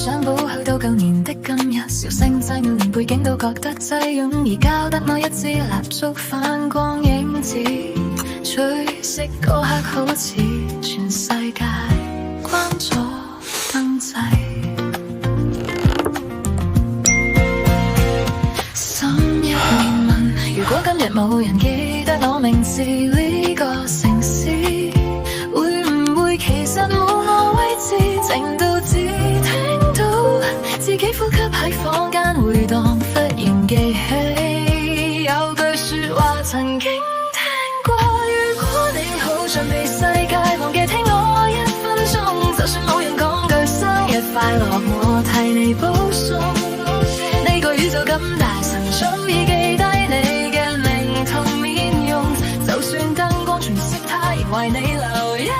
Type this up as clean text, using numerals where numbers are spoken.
想補去到舊年的今日，笑聲擠滿連背景都覺得擠擁，而交得我一支蠟燭反光影子，隨色嗰刻好似全世界關咗燈掣。心一面問，如果今日冇人記得我名字，呢個城市會唔會其實冇我位置？靜到只聽到自己呼吸喺房間回盪，忽然記起有句說話曾經聽過，如果你好想被世界忘記，聽我1分鐘，就算冇人講句生日快樂，我替你保送。呢個宇宙咁大，神早已記低你嘅名同面容，就算燈光全熄，它仍為你留一